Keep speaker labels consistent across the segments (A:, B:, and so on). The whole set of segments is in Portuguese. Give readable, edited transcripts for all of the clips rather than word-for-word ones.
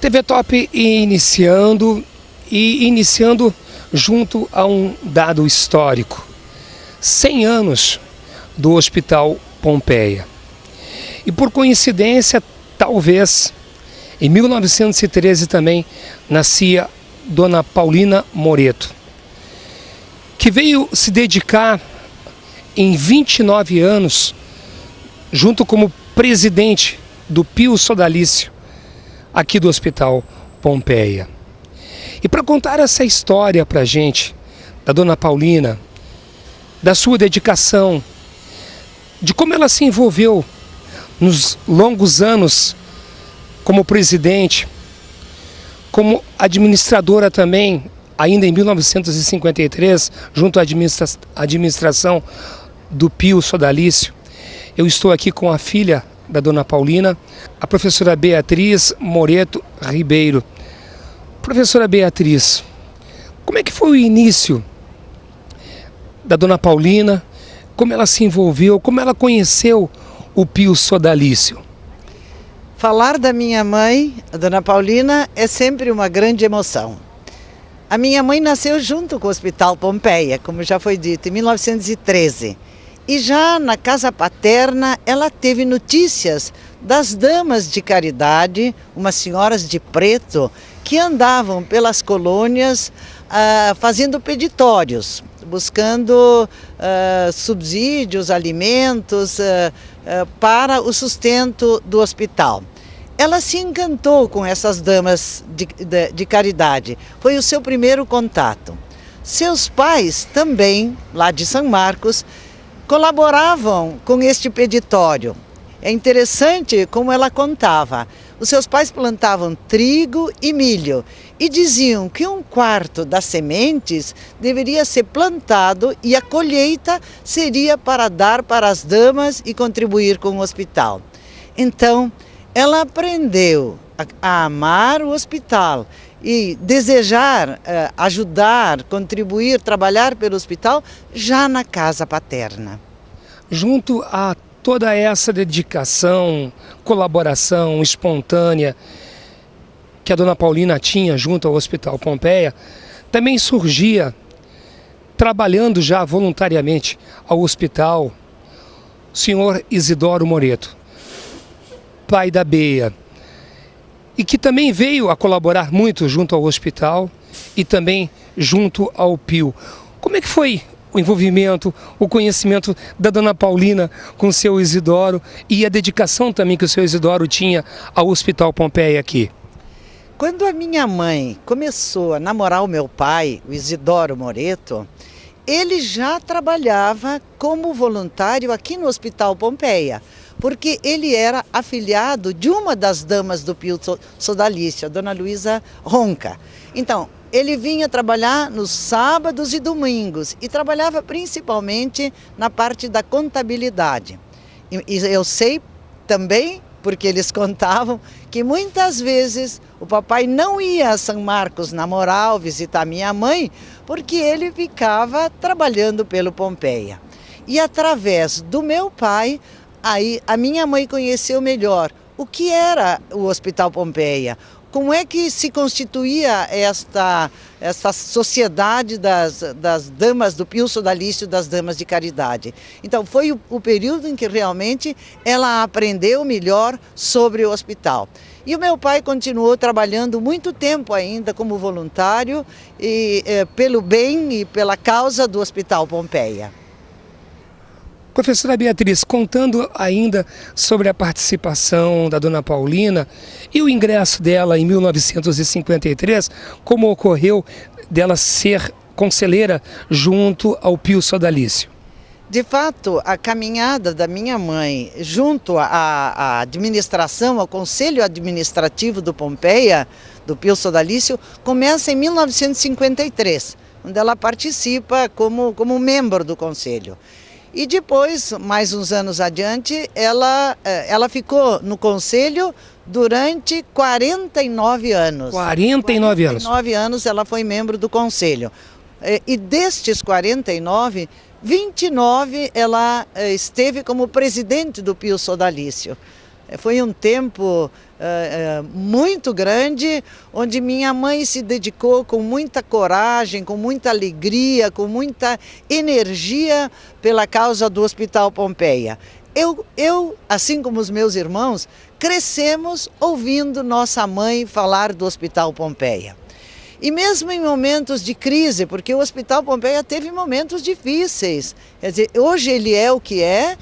A: TV Top iniciando junto a um dado histórico. 100 anos do Hospital Pompeia. E por coincidência, talvez, em 1913 também nascia Dona Paulina Moreto, que veio se dedicar em 29 anos, junto como presidente do Pio Sodalício, aqui do Hospital Pompeia. E para contar essa história para a gente, da Dona Paulina, da sua dedicação, de como ela se envolveu nos longos anos como presidente, como administradora também, ainda em 1953, junto à administração do Pio Sodalício. Eu estou aqui com a filha da Dona Paulina, a professora Beatriz Moreto Ribeiro. Professora Beatriz, como é que foi o início da Dona Paulina, como ela se envolveu, como ela conheceu o Pio Sodalício?
B: Falar da minha mãe, a Dona Paulina, é sempre uma grande emoção. A minha mãe nasceu junto com o Hospital Pompeia, como já foi dito, em 1913. E já na casa paterna, ela teve notícias das damas de caridade, umas senhoras de preto, que andavam pelas colônias fazendo peditórios, buscando subsídios, alimentos para o sustento do hospital. Ela se encantou com essas damas de caridade, foi o seu primeiro contato. Seus pais também, lá de São Marcos, colaboravam com este peditório. É interessante como ela contava. Os seus pais plantavam trigo e milho e diziam que 1/4 das sementes deveria ser plantado e a colheita seria para dar para as damas e contribuir com o hospital. Então, ela aprendeu a amar o hospital e desejar ajudar, contribuir, trabalhar pelo hospital já na casa paterna.
A: Junto a toda essa dedicação, colaboração espontânea que a Dona Paulina tinha junto ao Hospital Pompeia, também surgia, trabalhando já voluntariamente ao hospital, o senhor Isidoro Moreto, pai da Bea, e que também veio a colaborar muito junto ao hospital e também junto ao Pio. Como é que foi o envolvimento, o conhecimento da Dona Paulina com o seu Isidoro e a dedicação também que o seu Isidoro tinha ao Hospital Pompeia aqui?
B: Quando a minha mãe começou a namorar o meu pai, o Isidoro Moreto, ele já trabalhava como voluntário aqui no Hospital Pompeia, porque ele era afilhado de uma das damas do Pio Sodalício, a Dona Luísa Ronca. Então, ele vinha trabalhar nos sábados e domingos e trabalhava principalmente na parte da contabilidade. E eu sei também, porque eles contavam, que muitas vezes o papai não ia a São Marcos na Moral visitar minha mãe, porque ele ficava trabalhando pelo Pompeia. E através do meu pai, aí a minha mãe conheceu melhor o que era o Hospital Pompeia, como é que se constituía esta sociedade das damas do Pio Sodalício, das damas de caridade. Então foi o período em que realmente ela aprendeu melhor sobre o hospital. E o meu pai continuou trabalhando muito tempo ainda como voluntário e, pelo bem e pela causa do Hospital Pompeia.
A: Professora Beatriz, contando ainda sobre a participação da Dona Paulina e o ingresso dela em 1953, como ocorreu dela ser conselheira junto ao Pio Sodalício?
B: De fato, a caminhada da minha mãe junto à administração, ao Conselho Administrativo do Pompeia, do Pio Sodalício, começa em 1953, onde ela participa como membro do Conselho. E depois, mais uns anos adiante, ela ficou no Conselho durante 49 anos.
A: 49 anos.
B: 49 anos ela foi membro do Conselho. E destes 49, 29 ela esteve como presidente do Pio Sodalício. Foi um tempo muito grande, onde minha mãe se dedicou com muita coragem, com muita alegria, com muita energia pela causa do Hospital Pompeia. Eu, assim como os meus irmãos, crescemos ouvindo nossa mãe falar do Hospital Pompeia. E mesmo em momentos de crise, porque o Hospital Pompeia teve momentos difíceis, quer dizer, hoje ele é o que é,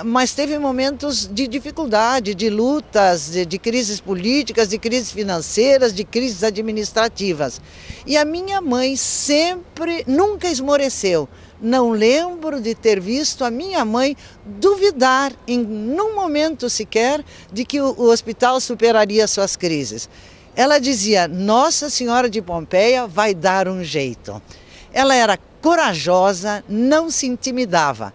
B: mas teve momentos de dificuldade, de lutas, de crises políticas, de crises financeiras, de crises administrativas. E a minha mãe sempre, nunca esmoreceu. Não lembro de ter visto a minha mãe duvidar, em num momento sequer, de que o hospital superaria suas crises. Ela dizia: Nossa Senhora de Pompeia vai dar um jeito. Ela era corajosa, não se intimidava.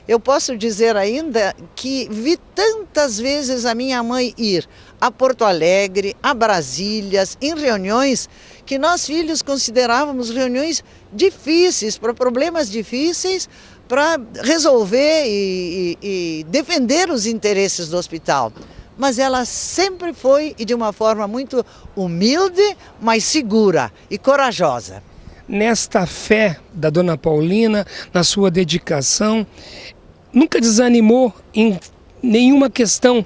B: Eu posso dizer ainda que vi tantas vezes a minha mãe ir a Porto Alegre, a Brasília, em reuniões que nós filhos considerávamos reuniões difíceis, para problemas difíceis, para resolver e defender os interesses do hospital. Mas ela sempre foi, e de uma forma muito humilde, mas segura e corajosa.
A: Nesta fé da Dona Paulina, na sua dedicação, nunca desanimou em nenhuma questão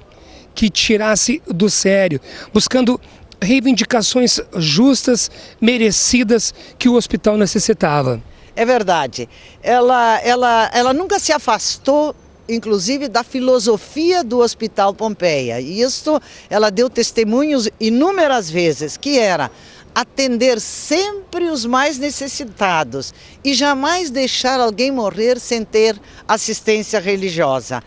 A: que tirasse do sério, buscando reivindicações justas, merecidas, que o hospital necessitava.
B: É verdade. Ela nunca se afastou, inclusive, da filosofia do Hospital Pompeia. E isso ela deu testemunhos inúmeras vezes, que era atender sempre os mais necessitados e jamais deixar alguém morrer sem ter assistência religiosa.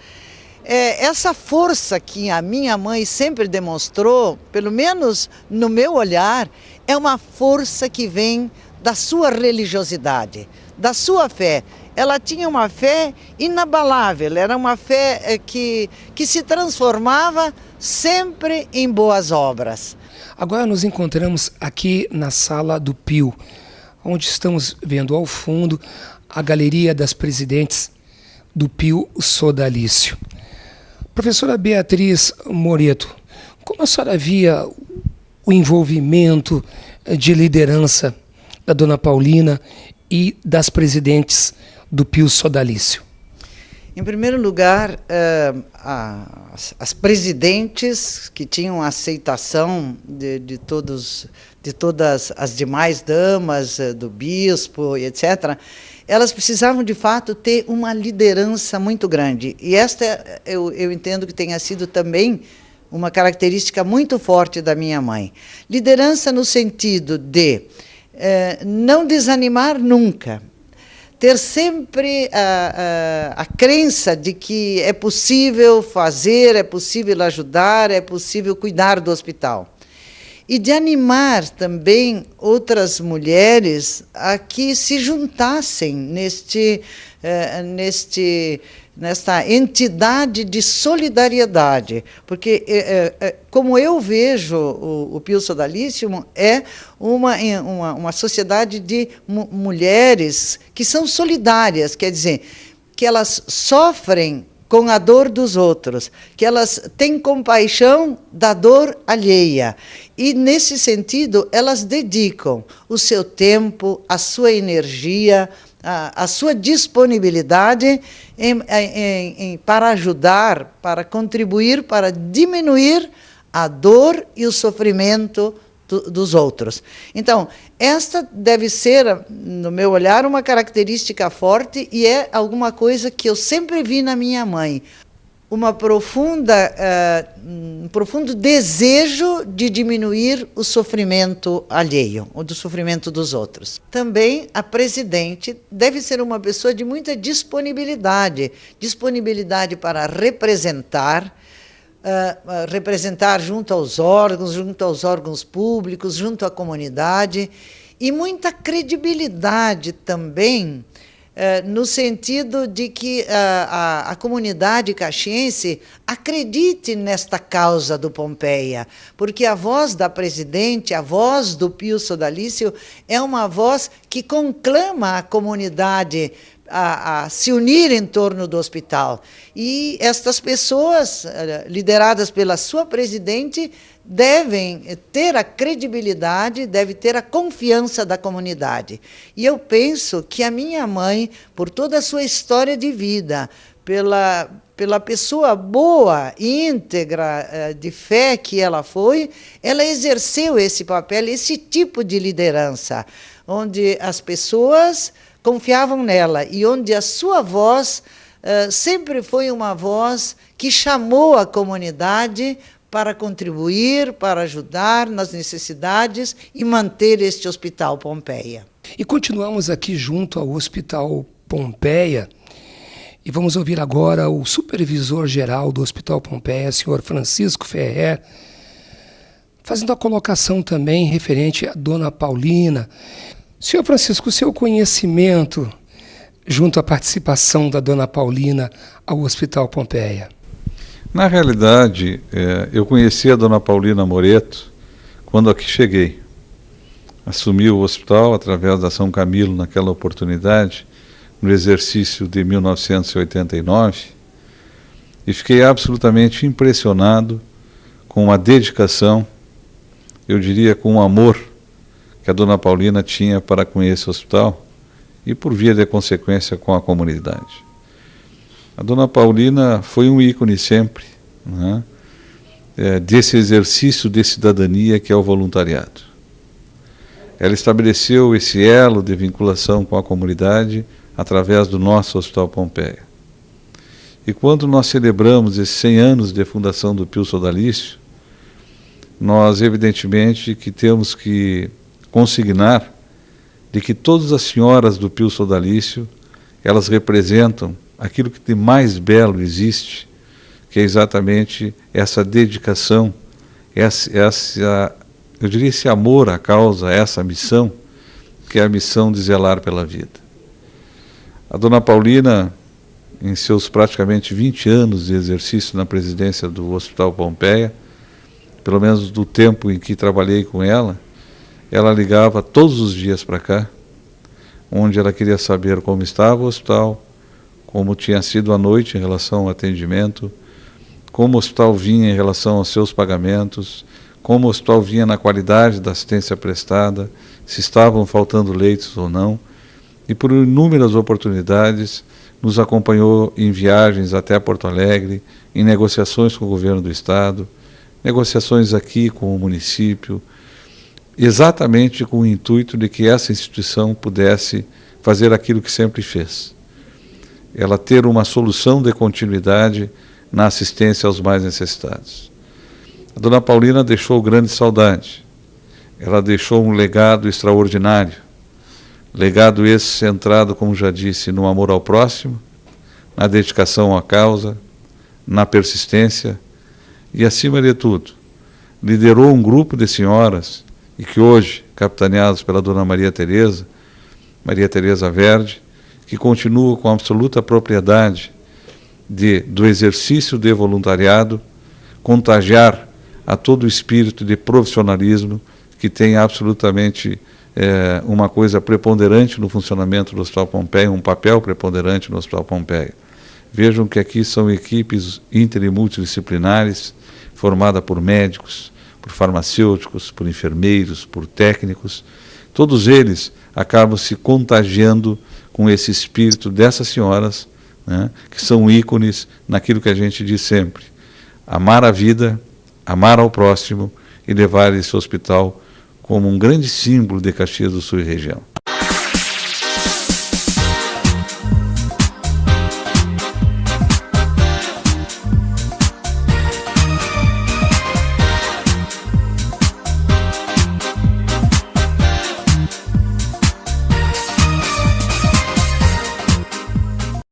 B: Essa força que a minha mãe sempre demonstrou, pelo menos no meu olhar, é uma força que vem da sua religiosidade, da sua fé. Ela tinha uma fé inabalável, era uma fé que se transformava sempre em boas obras.
A: Agora nos encontramos aqui na Sala do Pio, onde estamos vendo ao fundo a galeria das presidentes do Pio Sodalício. Professora Beatriz Moreto, como a senhora via o envolvimento de liderança da Dona Paulina e das presidentes do Pio Sodalício?
B: Em primeiro lugar, as presidentes que tinham a aceitação de todas as demais damas, do bispo, etc., elas precisavam, de fato, ter uma liderança muito grande. E esta, eu entendo que tenha sido também uma característica muito forte da minha mãe. Liderança no sentido de não desanimar nunca, ter sempre a crença de que é possível fazer, é possível ajudar, é possível cuidar do hospital. E de animar também outras mulheres a que se juntassem nesta entidade de solidariedade, porque, como eu vejo o Pio Sodalício, é uma sociedade de mulheres que são solidárias, quer dizer, que elas sofrem com a dor dos outros, que elas têm compaixão da dor alheia. E, nesse sentido, elas dedicam o seu tempo, a sua energia, a sua disponibilidade para ajudar, para contribuir, para diminuir a dor e o sofrimento dos outros. Então, esta deve ser, no meu olhar, uma característica forte e é alguma coisa que eu sempre vi na minha mãe. Um profundo desejo de diminuir o sofrimento alheio, ou do sofrimento dos outros. Também a presidente deve ser uma pessoa de muita disponibilidade para representar junto aos órgãos públicos, junto à comunidade, e muita credibilidade também, no sentido de que a comunidade caxiense acredite nesta causa do Pompeia, porque a voz da presidente, a voz do Pio Sodalício, é uma voz que conclama a comunidade a se unir em torno do hospital. E estas pessoas, lideradas pela sua presidente, devem ter a credibilidade, devem ter a confiança da comunidade. E eu penso que a minha mãe, por toda a sua história de vida, pela pessoa boa, íntegra, de fé que ela foi, ela exerceu esse papel, esse tipo de liderança, onde as pessoas confiavam nela e onde a sua voz sempre foi uma voz que chamou a comunidade para contribuir, para ajudar nas necessidades e manter este Hospital Pompeia.
A: E continuamos aqui junto ao Hospital Pompeia e vamos ouvir agora o supervisor-geral do Hospital Pompeia, senhor Francisco Ferrer, fazendo a colocação também referente à dona Paulina. Senhor Francisco, o seu conhecimento junto à participação da dona Paulina ao Hospital Pompeia?
C: Na realidade, eu conheci a dona Paulina Moreto quando aqui cheguei. Assumi o hospital através da São Camilo naquela oportunidade, no exercício de 1989, e fiquei absolutamente impressionado com a dedicação, eu diria com o amor que a dona Paulina tinha para com esse hospital e, por via de consequência, com a comunidade. A dona Paulina foi um ícone sempre, né, desse exercício de cidadania que é o voluntariado. Ela estabeleceu esse elo de vinculação com a comunidade através do nosso Hospital Pompeia. E quando nós celebramos esses 100 anos de fundação do Pio Sodalício, nós evidentemente que temos que consignar de que todas as senhoras do Pio Sodalício, elas representam aquilo que de mais belo existe, que é exatamente essa dedicação, eu diria esse amor à causa, essa missão, que é a missão de zelar pela vida. A dona Paulina, em seus praticamente 20 anos de exercício na presidência do Hospital Pompeia, pelo menos do tempo em que trabalhei com ela ligava todos os dias para cá, onde ela queria saber como estava o hospital, como tinha sido a noite em relação ao atendimento, como o hospital vinha em relação aos seus pagamentos, como o hospital vinha na qualidade da assistência prestada, se estavam faltando leitos ou não, e por inúmeras oportunidades nos acompanhou em viagens até Porto Alegre, em negociações com o governo do estado, negociações aqui com o município, exatamente com o intuito de que essa instituição pudesse fazer aquilo que sempre fez. Ela ter uma solução de continuidade na assistência aos mais necessitados. A dona Paulina deixou grande saudade. Ela deixou um legado extraordinário. Legado esse centrado, como já disse, no amor ao próximo, na dedicação à causa, na persistência e, acima de tudo, liderou um grupo de senhoras e que hoje, capitaneados pela dona Maria Tereza Verde, que continua com absoluta propriedade do exercício de voluntariado, contagiar a todo o espírito de profissionalismo que tem absolutamente uma coisa preponderante no funcionamento do Hospital Pompeia, um papel preponderante no Hospital Pompeia. Vejam que aqui são equipes inter e multidisciplinares, formadas por médicos, por farmacêuticos, por enfermeiros, por técnicos. Todos eles acabam se contagiando com esse espírito dessas senhoras, né, que são ícones naquilo que a gente diz sempre: amar a vida, amar ao próximo e levar esse hospital como um grande símbolo de Caxias do Sul e região.